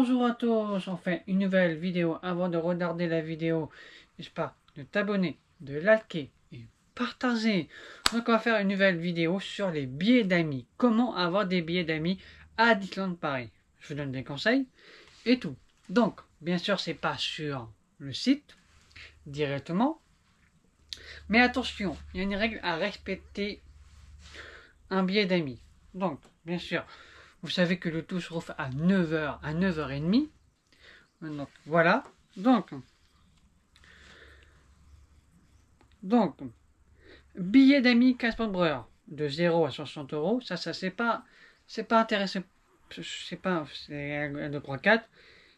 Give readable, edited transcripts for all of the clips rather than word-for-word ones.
Bonjour à tous, on fait une nouvelle vidéo. Avant de regarder la vidéo, n'hésite pas de t'abonner, de liker et partager. Donc on va faire une nouvelle vidéo sur les billets d'amis. Comment avoir des billets d'amis à Disneyland Paris. Je vous donne des conseils et tout. Donc, bien sûr, c'est pas sur le site directement. Mais attention, il y a une règle à respecter un billet d'amis. Donc, bien sûr, vous savez que le tout se trouve à 9h, à 9h30. Donc, voilà. Donc, billet d'amis Casper de 0 à 60 euros. Ça c'est pas intéressant. C'est pas, c'est 1, 2, 3, 4.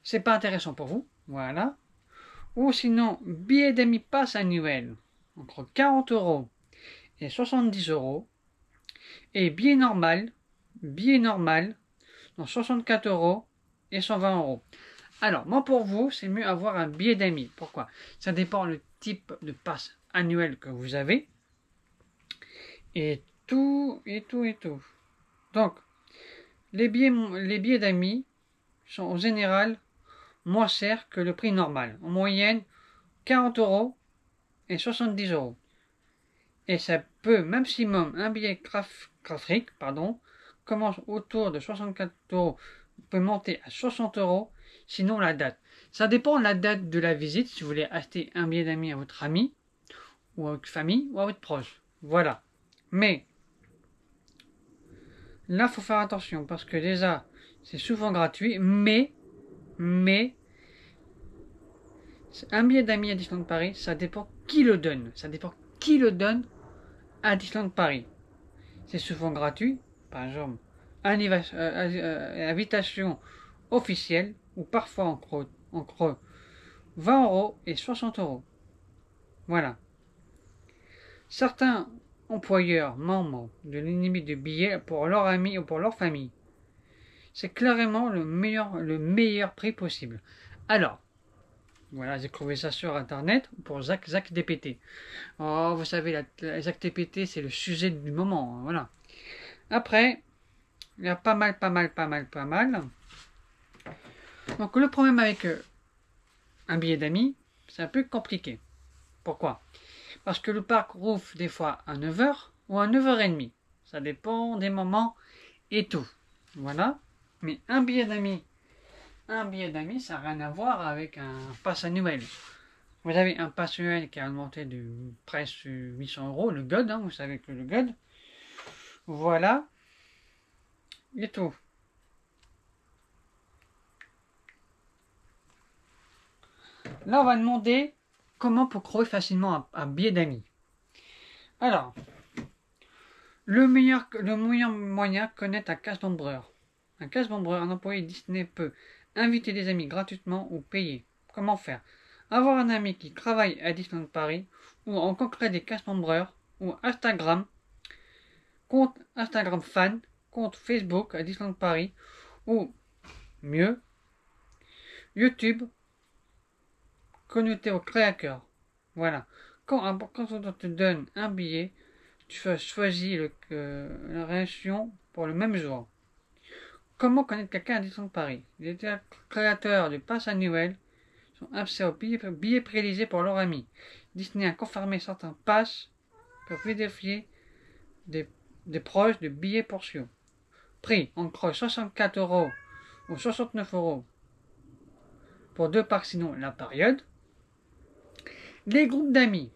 C'est pas intéressant pour vous. Voilà. Ou sinon, billet d'amis passe annuel entre 40 euros et 70 euros. Et billet normal, dans 64 euros et 120 euros. Alors, moi pour vous, c'est mieux avoir un billet d'amis. Pourquoi? Ça dépend le type de passe annuel que vous avez. Et tout. Donc, les billets d'amis sont en général moins chers que le prix normal. En moyenne, 40 euros et 70 euros. Et ça peut, maximum, un billet graphique, commence autour de 64 euros, peut monter à 60 euros, sinon la date. Ça dépend de la date de la visite, si vous voulez acheter un billet d'amis à votre ami, ou à votre famille, ou à votre proche. Voilà. Mais, là, il faut faire attention, parce que déjà, c'est souvent gratuit, mais, un billet d'amis à Disneyland Paris, ça dépend qui le donne. Ça dépend qui le donne à Disneyland Paris. C'est souvent gratuit, par exemple, invitation officielle, ou parfois en creux 20 euros et 60 euros. Voilà. Certains employeurs membres de l'ennemi de billets pour leurs amis ou pour leur famille. C'est clairement le meilleur prix possible. Alors, voilà, j'ai trouvé ça sur internet pour Zach DPT. Oh, vous savez, Zach DPT, c'est le sujet du moment. Hein, voilà. Après, il y a pas mal. Donc, le problème avec un billet d'amis, c'est un peu compliqué. Pourquoi? Parce que le parc rouvre des fois à 9h ou à 9h30. Ça dépend des moments et tout. Voilà. Mais un billet d'amis, ça n'a rien à voir avec un pass annuel. Vous avez un pass annuel qui a augmenté de presque 800 euros, le GOD, hein, vous savez que le GOD. Voilà. Et tout. Là, on va demander comment pour trouver facilement un billet d'amis. Alors, le meilleur moyen de connaître un casse-bonbreur. Un employé Disney peut inviter des amis gratuitement ou payer. Comment faire? Avoir un ami qui travaille à Disneyland Paris ou rencontrer des casse-bonbreurs ou Instagram, compte Instagram fan, compte Facebook à Disneyland Paris ou mieux, YouTube, connecté au créateur. Voilà. Quand on te donne un billet, tu choisis la réaction pour le même jour. Comment connaître quelqu'un à Disneyland Paris? Les créateurs du pass annuel sont accès aux billets prélisés pour leurs amis. Disney a confirmé certains passes pour vérifier des proches de billets pour Sio. Prix entre 64 euros ou 69 euros pour 2 parcs sinon la période. Les groupes d'amis.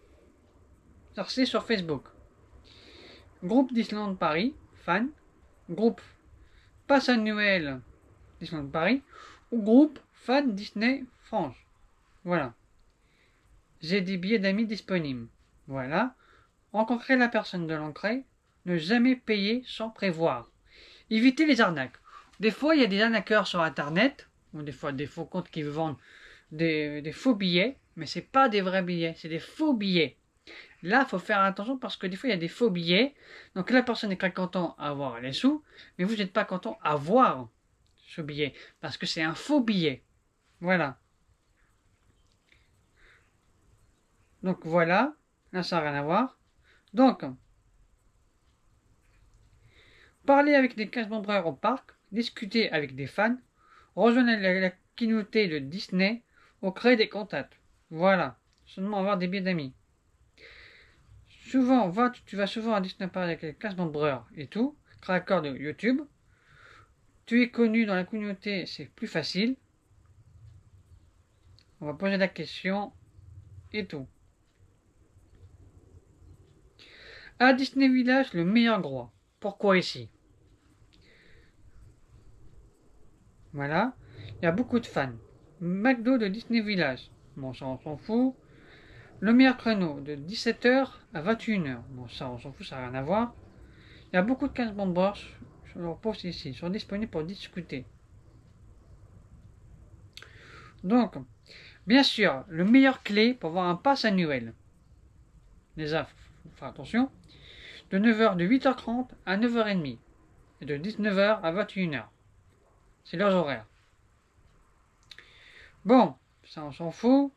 C'est sur Facebook. Groupe Disneyland Paris, fan. Groupe Pass annuel Disneyland Paris. Ou groupe fan Disney France. Voilà. J'ai des billets d'amis disponibles. Voilà. Rencontrer la personne de l'entrée. Ne jamais payer sans prévoir. Évitez les arnaques. Des fois, il y a des arnaqueurs sur Internet, ou des fois des faux comptes qui vendent des faux billets, mais c'est pas des vrais billets, c'est des faux billets. Là, il faut faire attention parce que des fois, il y a des faux billets. Donc la personne est très content à avoir les sous, mais vous n'êtes pas content à voir ce billet, parce que c'est un faux billet. Voilà. Donc voilà, là ça n'a rien à voir. Donc, parler avec des casse-bonbreurs au parc, discuter avec des fans, Rejoignez la communauté de Disney ou créer des contacts. Voilà, seulement avoir des billets d'amis. Souvent, tu vas souvent à Disney Paris avec les classes d'ombreur et tout, créateur de YouTube. Tu es connu dans la communauté, c'est plus facile. On va poser la question et tout. À Disney Village, le meilleur endroit. Pourquoi ici? Voilà, il y a beaucoup de fans. McDo de Disney Village. Bon, ça on s'en fout. Le meilleur créneau de 17h à 21h. Bon, ça on s'en fout, ça n'a rien à voir. Il y a beaucoup de cast members sur leur poste ici, sont disponibles pour discuter. Donc, bien sûr, le meilleur clé pour avoir un pass annuel. Déjà, faut faire attention. De 8h30 à 9h30. Et de 19h à 21h. C'est leurs horaires. Bon, ça on s'en fout.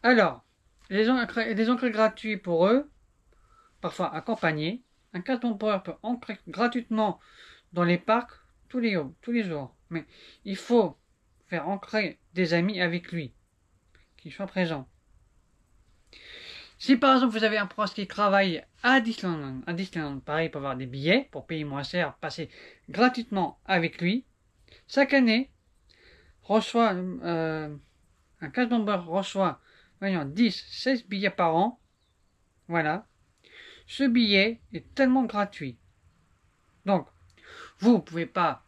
Alors, les entrées gratuits pour eux, parfois accompagnés. Un cast member peut entrer gratuitement dans les parcs tous les jours. Mais il faut faire ancrer des amis avec lui, qui soient présents. Si par exemple vous avez un proche qui travaille à Disneyland Paris pour avoir des billets, pour payer moins cher, passer gratuitement avec lui, chaque année, reçoit, un cast member reçoit 10, 16 billets par an. Voilà. Ce billet est tellement gratuit. Donc, vous ne pouvez pas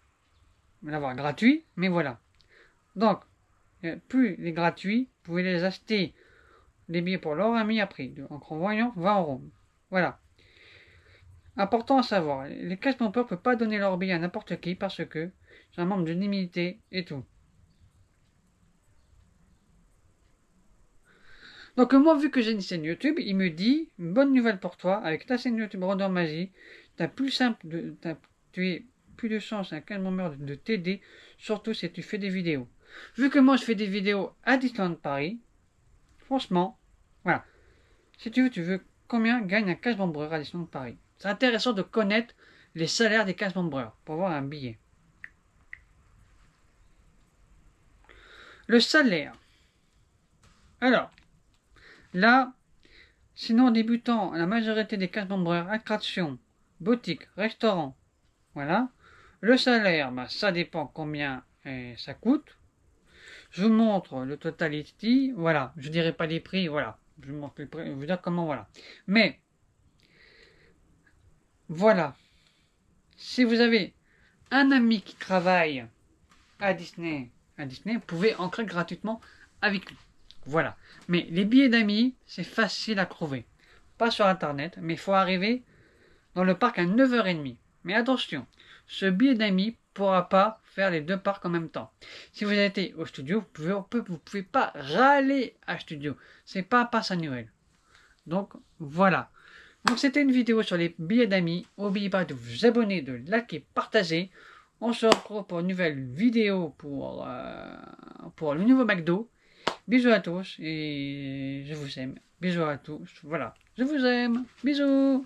l'avoir gratuit, mais voilà. Donc, plus les gratuits, vous pouvez les acheter les billets pour leur ami à prix, en envoyant 20 euros. Voilà. Important à savoir, les cast members ne peuvent pas donner leur billet à n'importe qui parce que c'est un membre d'une limité et tout. Donc moi, vu que j'ai une chaîne YouTube, il me dit, une bonne nouvelle pour toi, avec ta chaîne YouTube Random Magie, tu es plus de chance à quel moment de t'aider, surtout si tu fais des vidéos. Vu que moi je fais des vidéos à Disneyland Paris, franchement, voilà. Si tu veux combien gagne un cast member à Disneyland Paris. C'est intéressant de connaître les salaires des cast members pour avoir un billet. Le salaire. Alors, là, sinon débutant, la majorité des cast members, attractions, boutiques, restaurants, voilà. Le salaire, ça dépend combien ça coûte. Je vous montre le totality, voilà. Je dirai pas les prix, voilà. Je vous montre les prix, je vous dire comment, voilà. Mais, voilà. Si vous avez un ami qui travaille à Disney, vous pouvez entrer gratuitement avec lui. Voilà. Mais les billets d'amis, c'est facile à trouver. Pas sur internet, mais il faut arriver dans le parc à 9h30. Mais attention, ce billet d'amis ne pourra pas faire les deux parcs en même temps. Si vous été au studio, vous pouvez pas râler à studio. C'est pas un pass annuel. Donc voilà. Donc c'était une vidéo sur les billets d'amis. N'oubliez pas de vous abonner, de liker, partager. On se retrouve pour une nouvelle vidéo pour le nouveau McDo. Bisous à tous et je vous aime. Bisous à tous. Voilà. Je vous aime. Bisous.